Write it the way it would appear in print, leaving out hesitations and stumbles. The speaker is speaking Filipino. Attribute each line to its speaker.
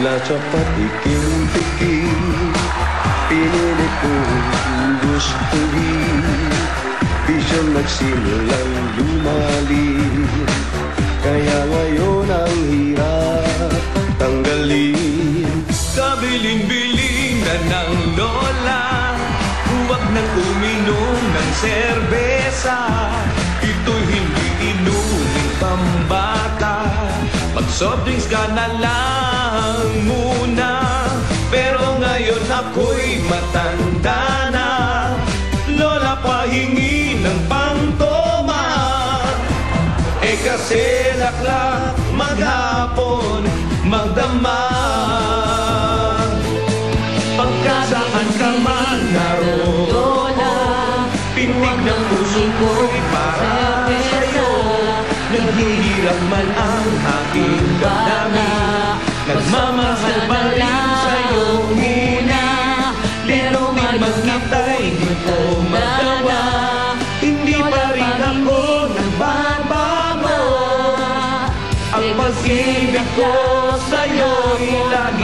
Speaker 1: Mula sa patikim-tikim, pinilit kong gustuhin. Bisyong nagsimulang lumalim, kaya ngayon ang hirap tanggalin.
Speaker 2: Kabiling-biling na ng lola, huwag nang uminom ng serbesa. Ito'y hindi inuming pambata, mag-soft drinks ka na lang muna. Pero ngayon ako'y matanda na, lola, pahingi ng pangtoma. Eh kasi laklak maghapon magdama. Pagkasaan ka man naroon, pintig ng puso ko'y para sa'yo. Naghihirap man ang aking damdamin, nagmamahal pa rin sa'yo muna. Pero magkita'y di ko magawa, hindi pa rin ako nagbabago. Ang pag-ibig ko sa'yo'y lagi